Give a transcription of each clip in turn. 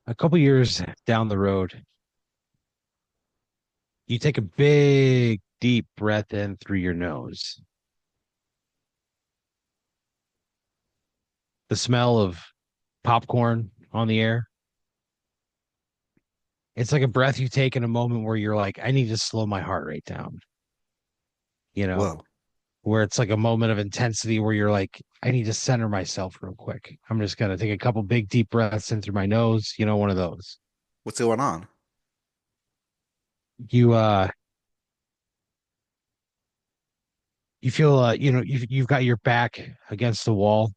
A couple years down the road, you take a big, deep breath in through your nose. The smell of popcorn on the air. It's like a breath you take in a moment where you're like, I need to slow my heart rate down, you know, Whoa. where it's like a moment of intensity where you're like, I need to center myself real quick. I'm just going to take a couple big, deep breaths in through my nose, one of those. What's going on? You, uh, you feel, you've got your back against the wall.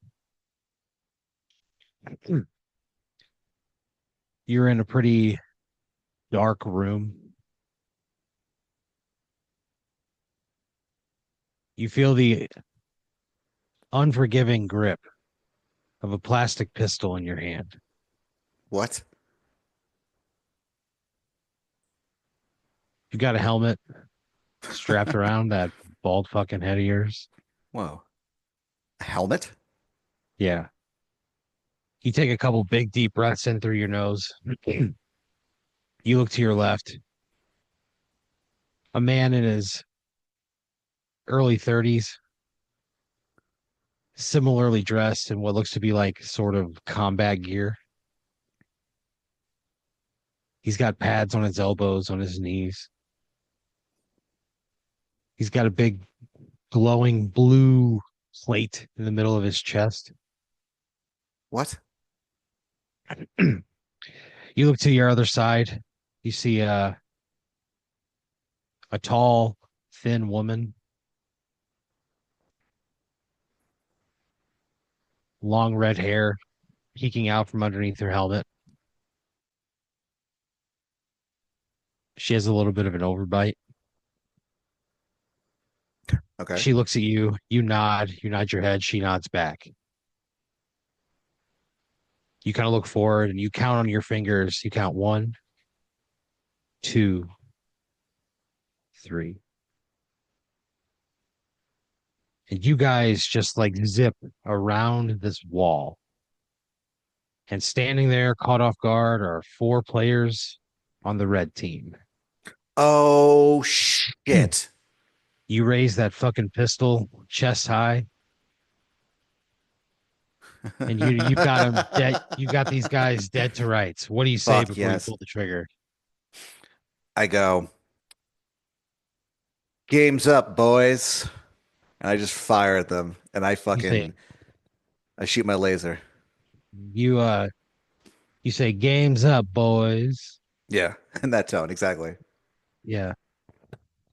You're in a pretty dark room. You feel the unforgiving grip of a plastic pistol in your hand. What? You got a helmet strapped around that bald fucking head of yours. Whoa. A helmet? Yeah. You take a couple big deep breaths in through your nose. You look to your left. A man in his early 30s, similarly dressed in what looks to be like sort of combat gear. He's got pads on his elbows, on his knees. He's got a big glowing blue plate in the middle of his chest. What? You look to your other side. You see a tall, thin woman, long red hair peeking out from underneath her helmet. She has a little bit of an overbite. Okay. She looks at you. You nod your head. She nods back. You kind of look forward and you count on your fingers. You count one, two, three. And you guys just like zip around this wall. And standing there, caught off guard, are four players on the red team. Oh, shit. You raise that fucking pistol chest high, and you've got them dead. You got these guys dead to rights. What do you say Fuck before you yes. pull the trigger? I go, game's up, boys. And I just fire at them and You say I shoot my laser. you uh you say game's up, boys. Yeah, in that tone, exactly. Yeah,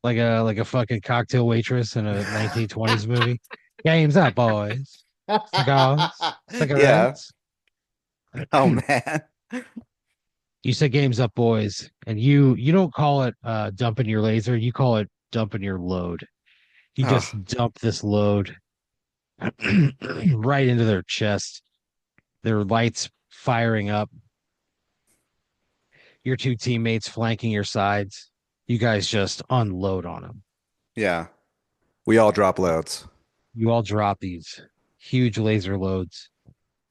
like a fucking cocktail waitress in a 1920s movie. Game's up, boys. Cigars, Yeah. cigarettes. Oh man. You say game's up, boys, and you don't call it dumping your laser. You call it dumping your load. You Oh, just dump this load right into their chest. Their lights firing up. Your two teammates flanking your sides. You guys just unload on them. yeah. We all drop loads. You all drop these huge laser loads.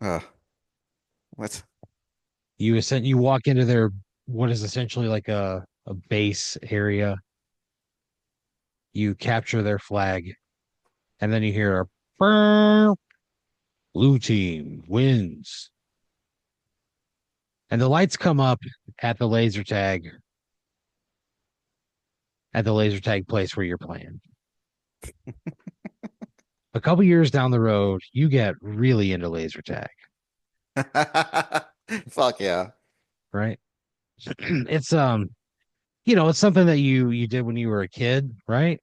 Oh, what? You walk into their what is essentially like a base area. You capture their flag, and then you hear a "Brr." Blue team wins. And the lights come up at the laser tag at the laser tag place where you're playing. A couple years down the road, you get really into laser tag, Fuck yeah. right? It's it's something that you did when you were a kid, right?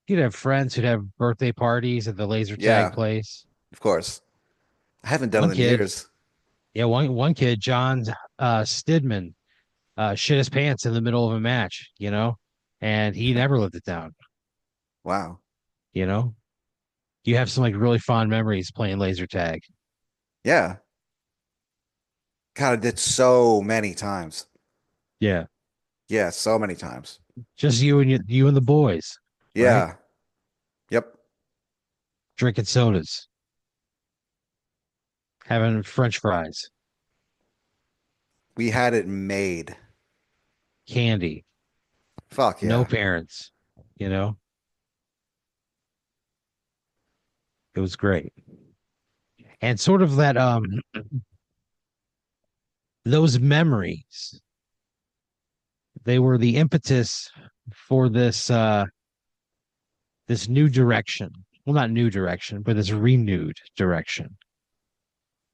You'd have friends who'd have birthday parties at the laser tag Yeah, place. of course. I haven't done One it in kid, years. yeah, one kid, John Stidman, shit his pants in the middle of a match, and he never lived it down, Wow. you know. You have some like really fond memories playing laser tag. Yeah. God, I did so many times. Yeah, Yeah, so many times. just you and the boys, right? Yeah. Yep. Drinking sodas, having French fries. We had it made. candy, Fuck no yeah. parents, you know, it was great. And sort of that, those memories, they were the impetus for this new direction. Well, not new direction, but this renewed direction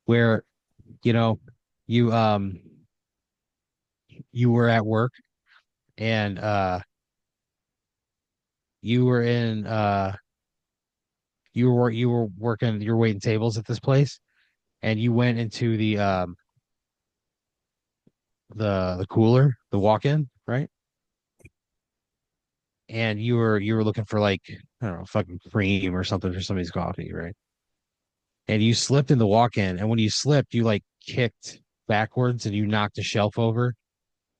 where, you know, you, you were at work and, you were in, you were working, you're waiting tables at this place and you went into the cooler, the walk-in, right? And you were looking for like, I don't know, fucking cream or something for somebody's coffee, right? And you slipped in the walk-in, and when you slipped, you like kicked backwards and you knocked a shelf over,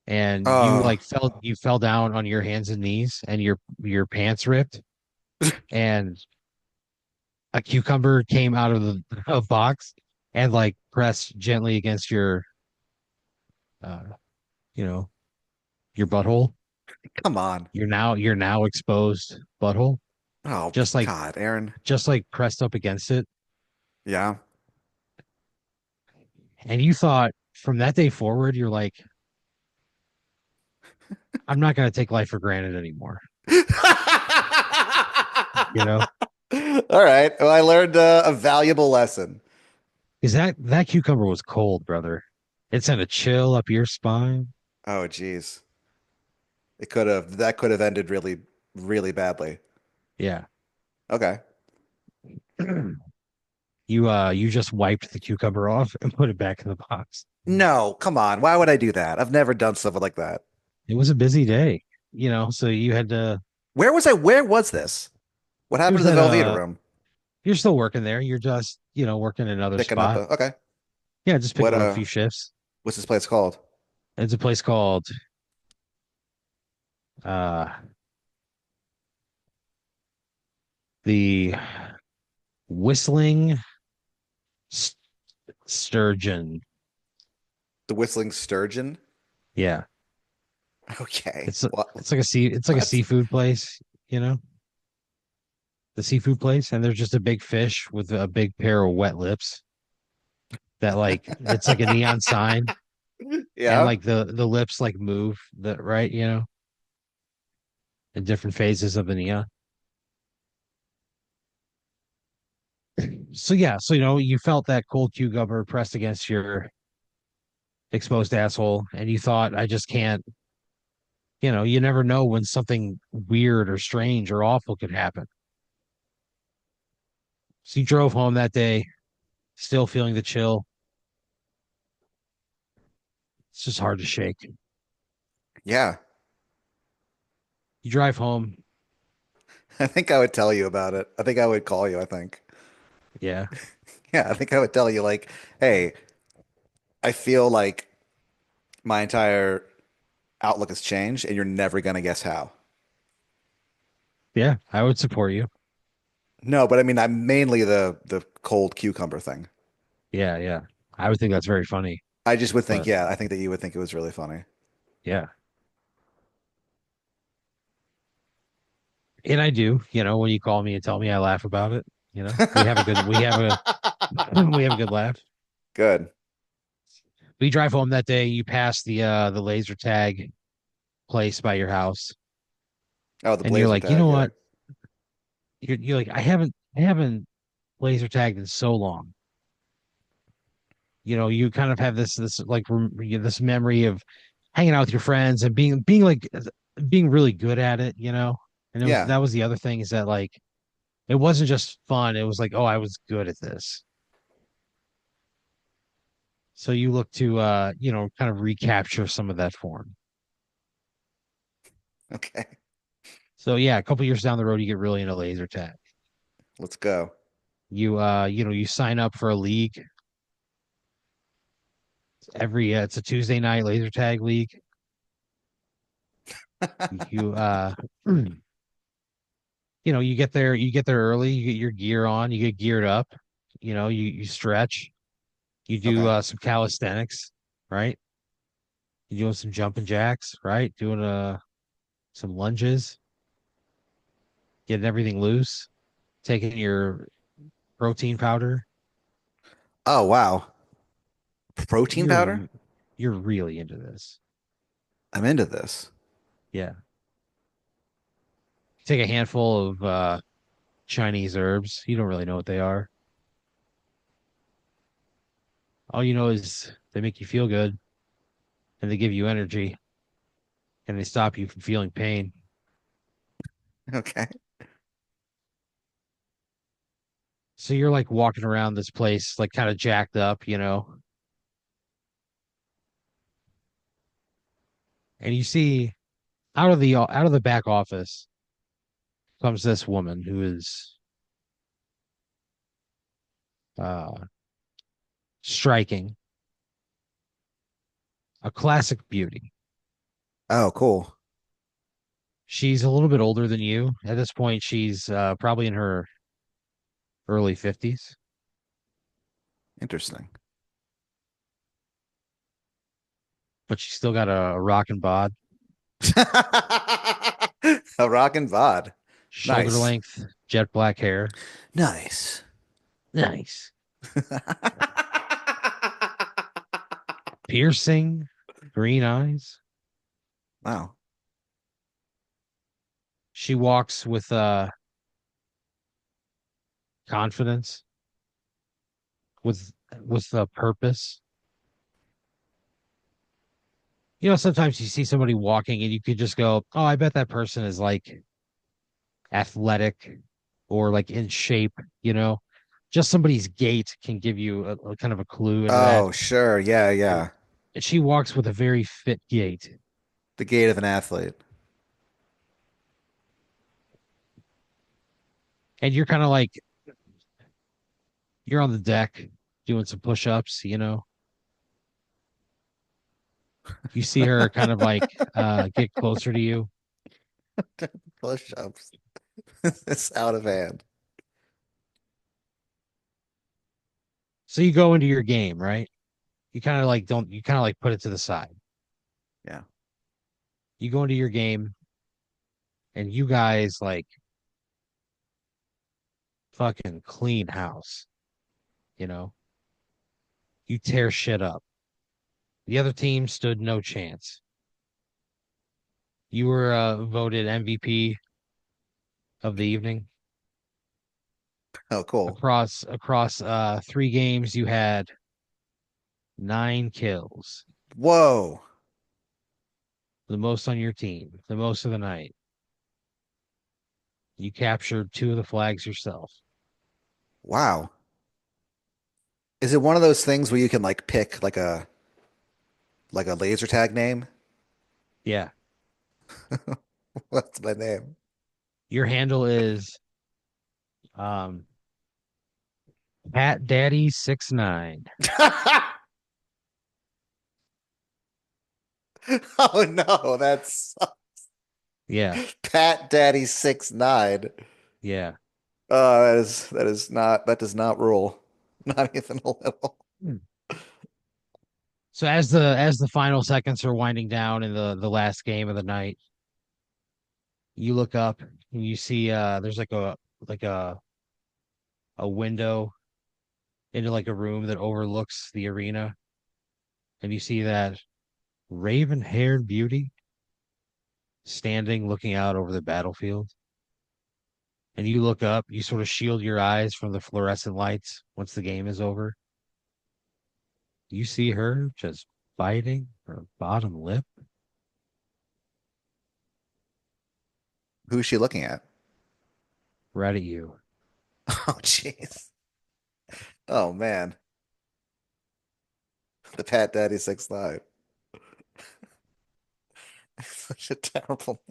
and Oh, you fell down on your hands and knees, and your pants ripped, and a cucumber came out of the a box and like pressed gently against your uh you know your butthole. come on. You're now exposed butthole, Oh, just like God, Aaron. pressed up against it. Yeah. And you thought from that day forward, you're like, I'm not going to take life for granted anymore. You know, All right. Well, I learned a valuable lesson. because that cucumber was cold, brother. It sent a chill up your spine. Oh, geez. That could have ended really, really badly. Yeah. Okay. You just wiped the cucumber off and put it back in the box. No, come on. Why would I do that? I've never done stuff like that. It was a busy day, so you had to. Where was I? Where was this? What It happened was to the that Velveeta room? you're still working there. You're just working another Picking up spot. a, okay. Yeah, just What, picking up a few shifts. what's this place called? It's a place called uh the Whistling S- Sturgeon. The Whistling Sturgeon? Yeah, Okay. What? it's like a What? seafood place. You know, the seafood place, and there's just a big fish with a big pair of wet lips. That like it's like a neon sign, and Yeah. like the lips like move the right. In different phases of the neon. So yeah, so you felt that cold cucumber pressed against your exposed asshole, and you thought, I just can't. You never know when something weird or strange or awful could happen. So you drove home that day, still feeling the chill. It's just hard to shake. Yeah. You drive home. I think I would tell you about it. I think I would call you, I think. Yeah. Yeah, I think I would tell you like, hey, I feel like my entire outlook has changed and you're never gonna guess how. Yeah. I would support you. No, but I mean I'm mainly the cold cucumber thing. Yeah. Yeah. I would think that's very funny. I just would think, But yeah, I think that you would think it was really funny. yeah. And I do, when you call me and tell me, I laugh about it. We have a, we have a good laugh. Good. We drive home that day. You pass the laser tag place by your house, Oh, the and you're blazer like, you tag, know yeah. what? You're like, I haven't laser tagged in so long. You kind of have this like this memory of hanging out with your friends and being really good at it. And Yeah. that was the other thing, is that like it wasn't just fun. It was like, oh, I was good at this. So you look to kind of recapture some of that form. Okay. So yeah, a couple years down the road, you get really into laser tag. Let's go. You sign up for a league it's a Tuesday night laser tag league. You you get there early, you get your gear on, you get geared up, you stretch, you do Okay. some calisthenics, right? You doing some jumping jacks, right? Doing some lunges, getting everything loose, taking your protein powder. Oh, wow. Protein powder? You're you're really into this. I'm into this. Yeah. Take a handful of Chinese herbs. You don't really know what they are. All you know is they make you feel good and they give you energy and they stop you from feeling pain. Okay. So you're like walking around this place, like kind of jacked up, and you see out of the back office comes this woman who is uh striking, a classic beauty. Oh, cool. She's a little bit older than you. At this point, she's probably in her early 50s, Interesting. but she's still got a rockin' bod, A rockin' bod. shoulder Nice. length, jet black hair. Nice. Nice. Piercing green eyes. Wow. She walks with confidence, with a purpose. Sometimes you see somebody walking and you could just go, "Oh, I bet that person is like athletic or like in shape," you know. Just somebody's gait can give you a kind of a clue into that. Oh, sure. Yeah, yeah. And she walks with a very fit gait. The gait of an athlete. And you're kind of like you're on the deck doing some push-ups, you see her kind of like get closer to you. Push-ups. It's out of hand. So you go into your game, right? You kind of like put it to the side. Yeah. You go into your game and you guys like fucking clean house, you know. You tear shit up. The other team stood no chance. You were voted MVP of the evening. Oh, cool. Across 3 games, you had 9 kills, Whoa. the most on your team, the most of the night. You captured 2 of the flags yourself. Wow. Is it one of those things where you can like pick like a laser tag name? Yeah, What's my name? your handle is um PatDaddy69. Oh no, that's Yeah, PatDaddy69. yeah. Oh, that does not rule. Not even a little. Hmm. So as the final seconds are winding down in the last game of the night, you look up and you see there's like a window into like a room that overlooks the arena, and you see that raven-haired beauty standing looking out over the battlefield. And you look up, you sort of shield your eyes from the fluorescent lights once the game is over. You see her just biting her bottom lip Who's she looking at? right at you. Oh, jeez. Oh man, the Pat Daddy 69. Such a terrible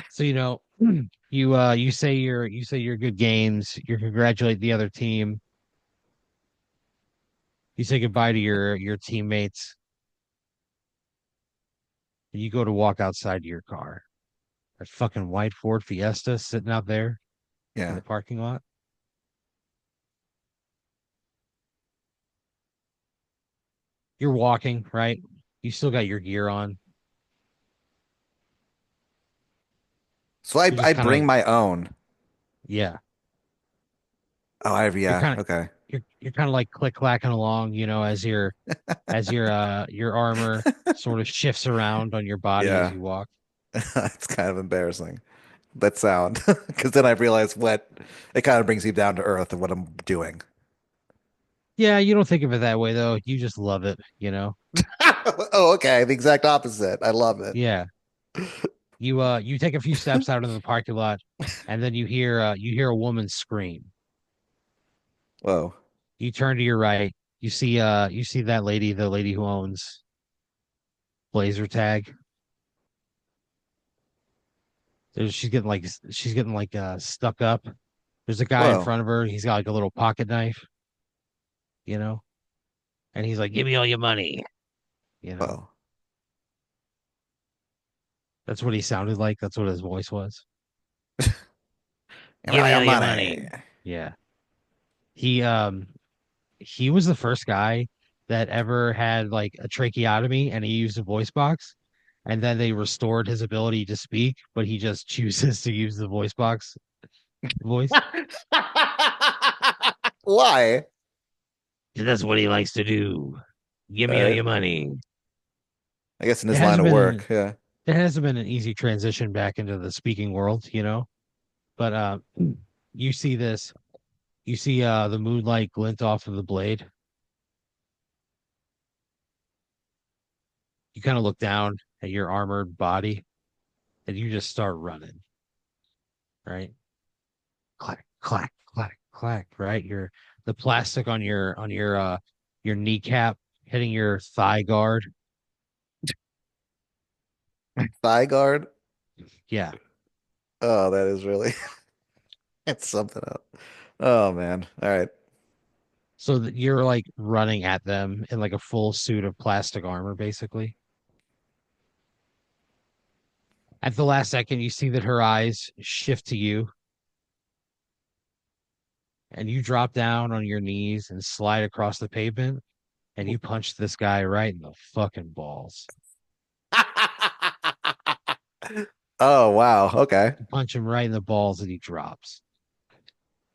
So you say your good games, you congratulate the other team, you say goodbye to your teammates, and you go to walk outside to your car. That fucking white Ford Fiesta sitting out there in name. the Yeah. parking lot. You're walking, right? You still got your gear on. So I You're just I kind bring of, my own. yeah. Oh, I You're yeah, kind of, okay. you're kind of like click clacking along, as your armor sort of shifts around on your body as Yeah. you walk. It's kind of embarrassing. That sound. Because then I realize what it kind of brings you down to earth of what I'm doing. Yeah, you don't think of it that way though. You just love it. Oh, okay. The exact opposite. I love it. Yeah. You take a few steps out into the parking lot and then you hear a woman scream. Whoa. You turn to your right. You see that lady, the lady who owns Blazer Tag. She's getting like stuck up. There's a guy in Whoa. front of her. He's got like a little pocket knife, you know, and he's like, "Give me all your money." You know, Whoa. that's what he sounded like. That's what his voice was. Give me Give all me your all your money. money. Yeah. He um he was the first guy that ever had like a tracheotomy and he used a voice box. And then they restored his ability to speak, but he just chooses to use the voice box voice. Why? That's what he likes to do. Give All me all right. your money. I guess in It his line hasn't of been work. an Yeah. it hasn't been an easy transition back into the speaking world. But you see this, you see the moonlight glint off of the blade. You kind of look down at your armored body and you just start running, right? Clack, clack, clack, clack, right? The plastic on your kneecap hitting your thigh guard. Thigh guard. Yeah. Oh, that is really it's something else. Oh man. All right. So that you're like running at them in like a full suit of plastic armor, basically. At the last second, you see that her eyes shift to you and you drop down on your knees and slide across the pavement and you punch this guy right in the fucking balls. Oh wow. Okay. You punch him right in the balls and he drops.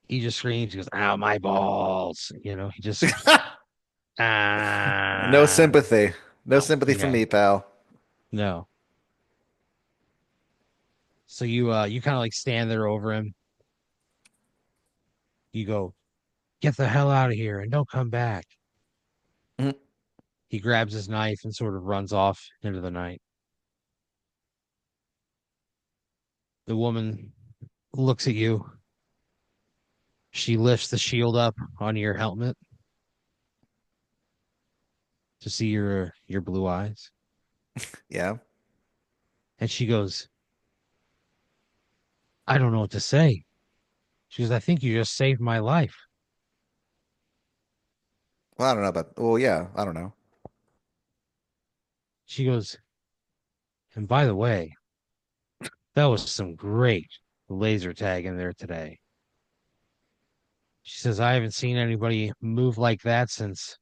He just screams, he goes, "Ow, my balls." He just No ah sympathy. No ow. sympathy from Yeah, me, pal. no. So you kind of like stand there over him. You go, "Get the hell out of here and don't come back." Mhm. He grabs his knife and sort of runs off into the night. The woman looks at you. She lifts the shield up on your helmet to see your blue eyes. Yeah. And she goes, "I don't know what to say." She goes, "I think you just saved my life." Well, I don't know about. Well, yeah. I don't know. She goes, "And by the way, that was some great laser tag in there today." She says, "I haven't seen anybody move like that since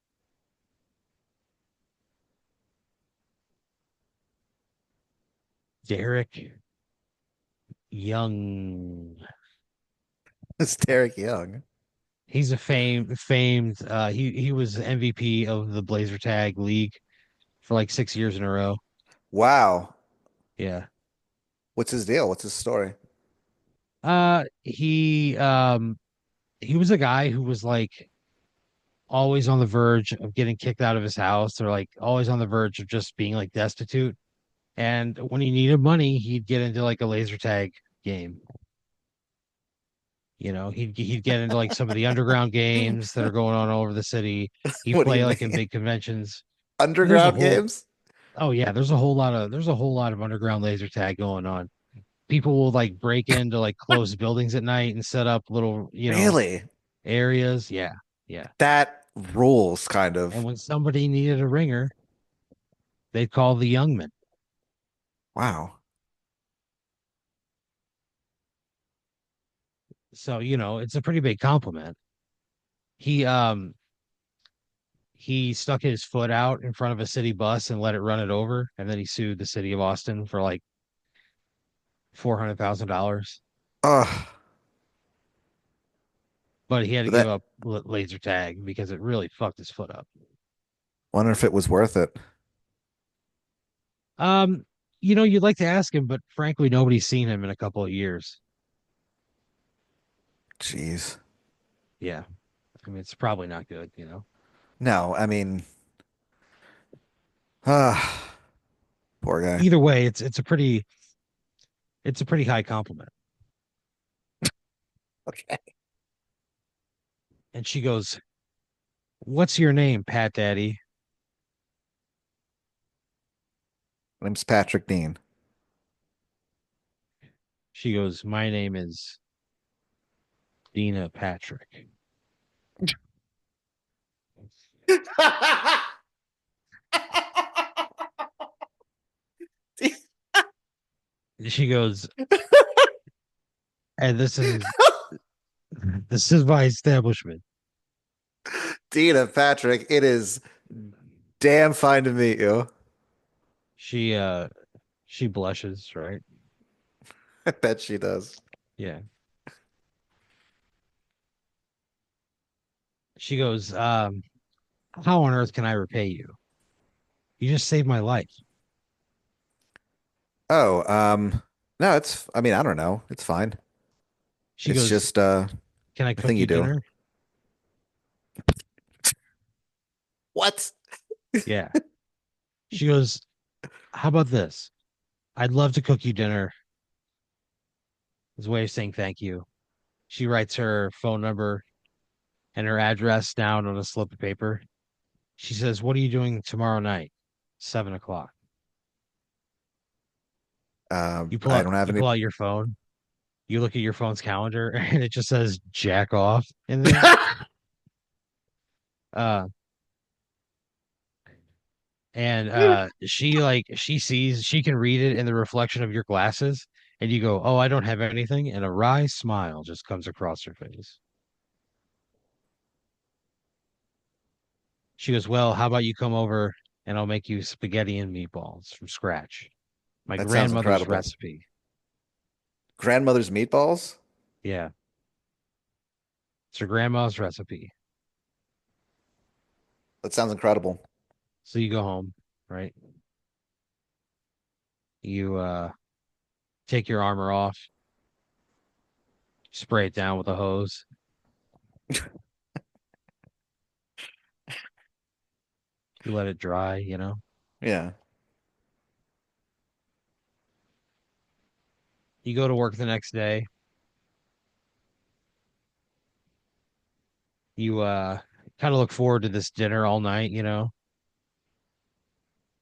Derek Young." It's Derek Young. He's a famed he was MVP of the Blazer Tag League for like 6 years in a row. Wow. Yeah. What's his deal? What's his story? He was a guy who was like always on the verge of getting kicked out of his house or like always on the verge of just being like destitute. And when he needed money, he'd get into like a laser tag game. He'd get into like some of the underground games that are going on all over the city. He'd What do you play like in mean? big conventions. And there's a Underground whole games? oh yeah, there's a whole lot of underground laser tag going on. People will like break into like closed buildings at night and set up little, Really? areas. Yeah, yeah. That rules, kind And of. when somebody needed a ringer, they'd call the young man. Wow. So, it's a pretty big compliment. He um he stuck his foot out in front of a city bus and let it run it over, and then he sued the city of Austin for like $400,000. Oh, But he had to but give that up laser tag because it really fucked his foot up. wonder if it was worth it. Um, you'd like to ask him, but frankly, nobody's seen him in a couple of years. Jeez. Yeah, I mean, it's probably not good. No, I mean, ah, poor guy. Either way, it's a pretty high compliment. Okay. And she goes, "What's your name, Pat Daddy?" My name's Patrick Dean. She goes, "My name is Dina Patrick." She goes, "And this is my establishment." Dina, Patrick, it is damn fine to meet you. She blushes, right? I bet she does. Yeah. She goes, "How on earth can I repay you? You just saved my life." Oh, no, I mean, I don't know. It's fine. She It's goes, just "Can I a cook thing you you do. dinner?" What? Yeah. She goes, "How about this? I'd love to cook you dinner." His way of saying thank you. She writes her phone number and her address down on a slip of paper. She says, "What are you doing tomorrow night? 7 o'clock." You pull I out don't have you any. pull out your phone. You look at your phone's calendar and it just says "jack off" in there. Uh, and she can read it in the reflection of your glasses, and you go, "Oh, I don't have anything," and a wry smile just comes across her face. She goes, "Well, how about you come over and I'll make you spaghetti and meatballs from scratch. My That sounds grandmother's incredible. recipe." Grandmother's meatballs? Yeah, it's her grandma's recipe. That sounds incredible. So you go home, right? You take your armor off, spray it down with a hose, you let it dry. Yeah. You go to work the next day. You kind of look forward to this dinner all night. You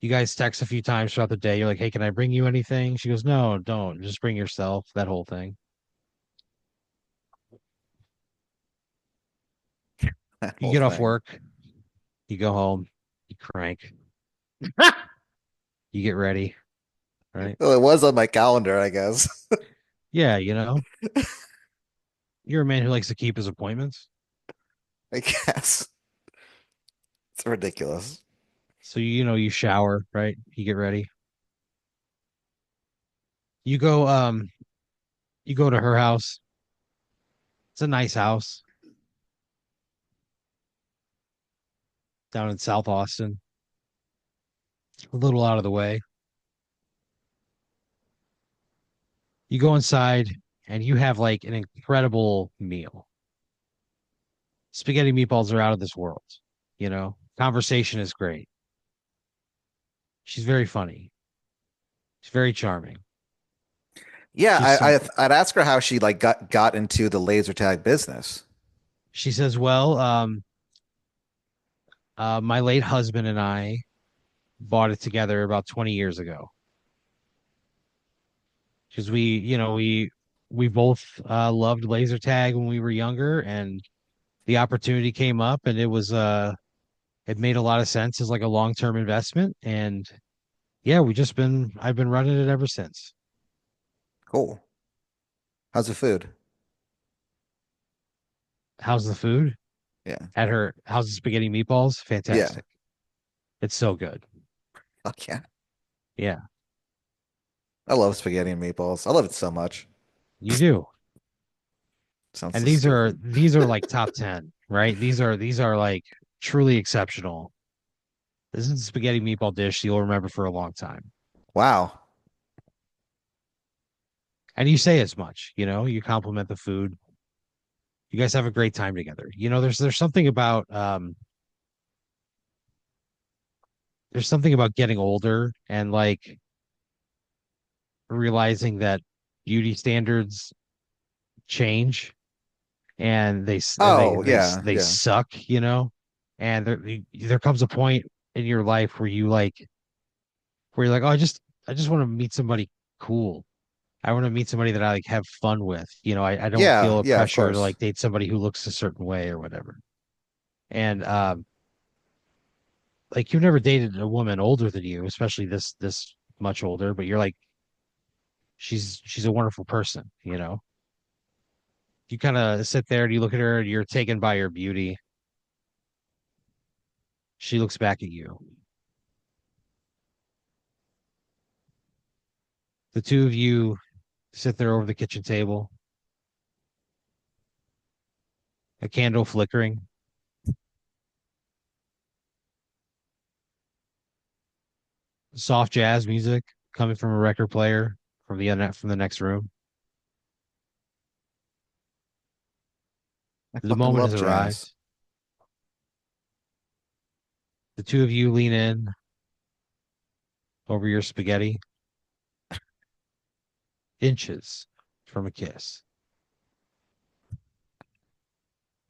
guys text a few times throughout the day. You're like, "Hey, can I bring you anything?" She goes, "No, don't. Just bring yourself." That whole thing. That You whole get off thing. work, you go home, you crank, you get ready, right? Well, it was on my calendar, I guess. Yeah, you're a man who likes to keep his appointments. I guess. It's ridiculous. So you shower, right? You get ready. You go you go to her house. It's a nice house down in South Austin, a little out of the way. You go inside and you have like an incredible meal. Spaghetti meatballs are out of this world. Conversation is great. She's very funny. She's very charming. Yeah, She's simple. I'd ask her how she like got into the laser tag business. She says, "Well, my late husband and I bought it together about 20 years ago because we both loved laser tag when we were younger, and the opportunity came up, and it made a lot of sense as like a long-term investment, and yeah, I've been running it ever since." Cool. How's the food? How's the food? Yeah. at her House of Spaghetti Meatballs. Yeah. Fantastic. It's so good. Fuck yeah. Yeah, I love spaghetti and meatballs. I love it so much. you do. Sounds And so these are stupid. these are like top 10, right? These are like truly exceptional. This is a spaghetti meatball dish you'll remember for a long time. Wow. And you say as much, you compliment the food. You guys have a great time together. There's something about there's something about getting older and like realizing that beauty standards change and Oh, yeah, they yeah. suck. And there comes a point in your life where you're like, oh, I just want to meet somebody cool. I want to meet somebody that I like have fun with. I don't Yeah, feel a yeah, of pressure to course. like date somebody who looks a certain way or whatever. And like you've never dated a woman older than you, especially this much older, but you're like, she's a wonderful person. You kind of sit there and you look at her and you're taken by her beauty. She looks back at you. The two of you sit there over the kitchen table, a candle flickering, soft jazz music coming from a record player from the next room. I The fucking moment love has jazz. arrived. The two of you lean in over your spaghetti, inches from a kiss.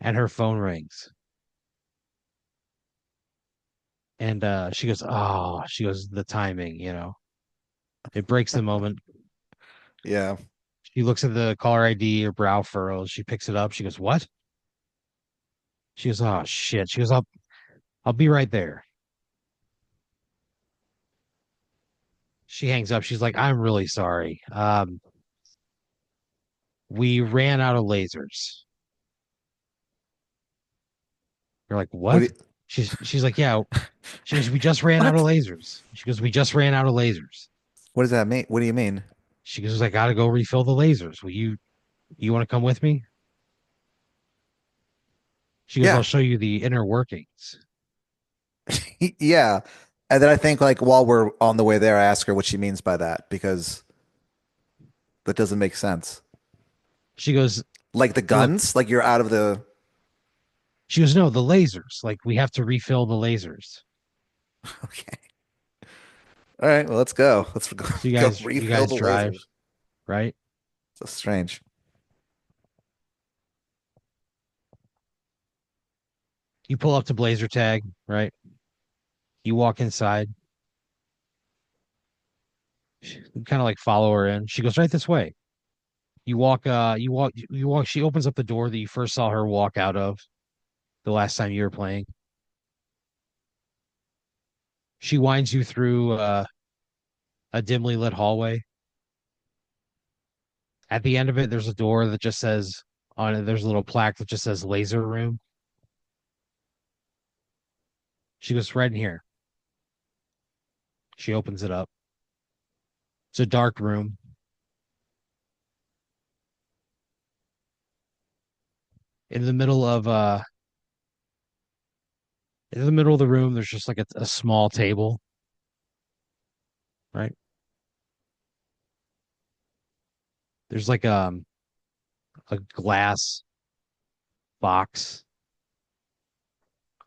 And her phone rings. And she goes, oh, she goes, the timing. It breaks the moment. Yeah. She looks at the caller ID, her brow furrows. She picks it up. She goes, what? She goes, oh shit. She goes, I'll be right there. She hangs up. She's like, I'm really sorry. We ran out of lasers. You're like, What do what? you, She's like, yeah. She goes, we just ran out of what? lasers. She goes, we just ran out of lasers. What does that mean? What do you mean? She goes, I gotta go refill the lasers. You want to come with me? She goes, I'll Yeah. show you the inner workings. Yeah. And then I think like while we're on the way there, I ask her what she means by that because that doesn't make sense. She goes, Like the look, guns, like you're out of the. she goes, no, the lasers. Like we have to refill the lasers. Okay. All right. Well, let's go. Let's go, So you go guys, you refill guys the drive, lasers. right? So strange. You pull up to Blazer Tag, right? You walk inside. You kind of like follow her in. She goes right this way. You walk. She opens up the door that you first saw her walk out of the last time you were playing. She winds you through a dimly lit hallway. At the end of it, there's a door that just says on it, there's a little plaque that just says laser room. She goes right in here. She opens it up. It's a dark room. In the middle of in the middle of the room, there's just like a small table, right? There's like a glass box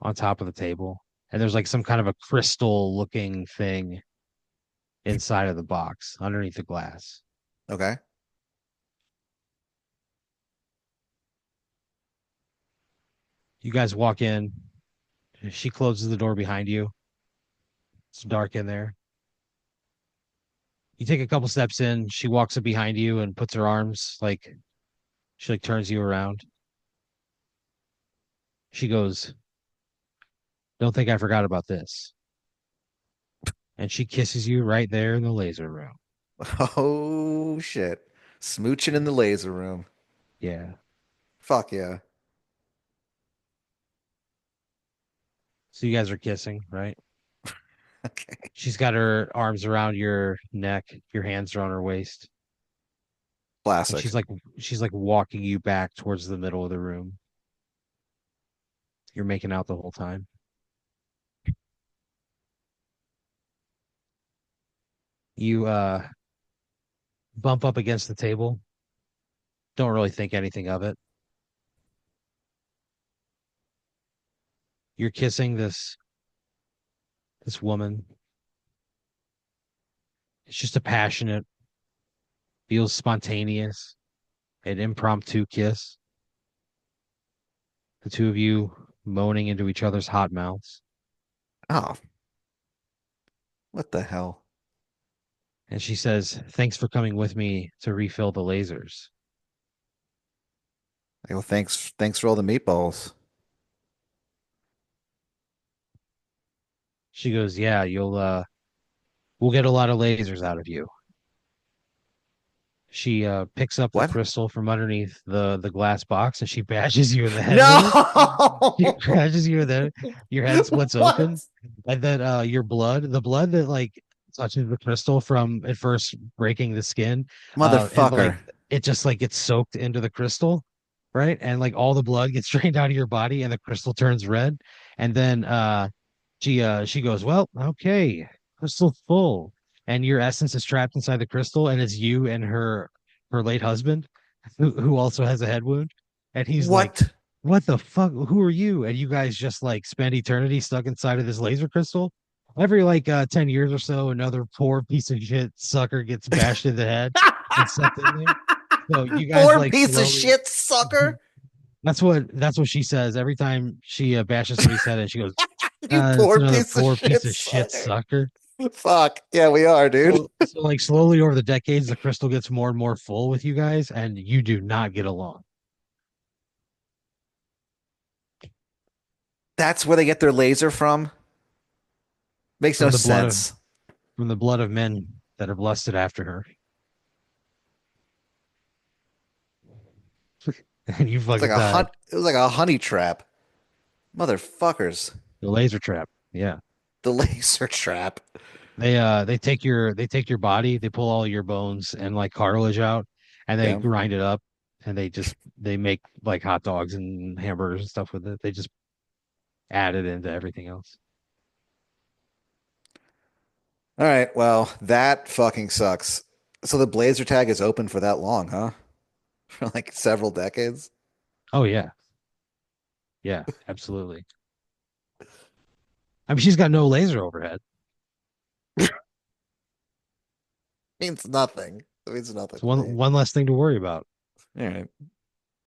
on top of the table. And there's like some kind of a crystal looking thing inside of the box underneath the glass. Okay. You guys walk in. She closes the door behind you. It's dark in there. You take a couple steps in. She walks up behind you and puts her arms like she like turns you around. She goes, don't think I forgot about this. And she kisses you right there in the laser room. Oh shit. Smooching in the laser room. Yeah. Fuck yeah. So you guys are kissing, right? Okay. She's got her arms around your neck, your hands are on her waist, and Classic. she's like walking you back towards the middle of the room. You're making out the whole time. You bump up against the table. Don't really think anything of it. You're kissing this woman. It's just a passionate, feels spontaneous, an impromptu kiss. The two of you moaning into each other's hot mouths. Oh, what the hell? And she says, "Thanks for coming with me to refill the lasers." Like, well, thanks for all the meatballs. She goes, "Yeah, we'll get a lot of lasers out of you." She picks up the What? crystal from underneath the glass box and she bashes you in the head with it. She No! bashes you in the your head splits What? open, and then the blood that like touches the crystal from at first breaking the skin, and like Motherfucker. it just like gets soaked into the crystal, right? And like all the blood gets drained out of your body and the crystal turns red. And then she goes, "Well, okay, crystal full." And your essence is trapped inside the crystal, and it's you and her late husband, who also has a head wound. And he's like, What? "What the fuck? Who are you?" And you guys just like spend eternity stuck inside of this laser crystal. Every like 10 years or so, another poor piece of shit sucker gets bashed in the head and sucked in there. So you guys Poor like piece of slowly. shit sucker. That's what she says every time she bashes somebody's head, and she goes, You "It's poor another piece of poor shit piece of shit sucker. sucker." Fuck. Yeah, we are, dude. So like slowly over the decades, the crystal gets more and more full with you guys, and you do not get along. That's where they get their laser from? Makes no From the blood of sense. from the blood of men that have lusted after her, and you It's like fucking a died. hunt. It was like a honey trap. Motherfuckers. The laser trap. Yeah. The laser trap. They take your body, they pull all your bones and like cartilage out, and they Yeah. grind it up, and they make like hot dogs and hamburgers and stuff with it. They just add it into everything else. All right. Well, that fucking sucks. So the blazer tag is open for that long, huh? For like several decades? Oh yeah, yeah, absolutely. I mean, she's got no laser overhead. Means nothing. It means nothing It's to me. one less thing to worry about. All right.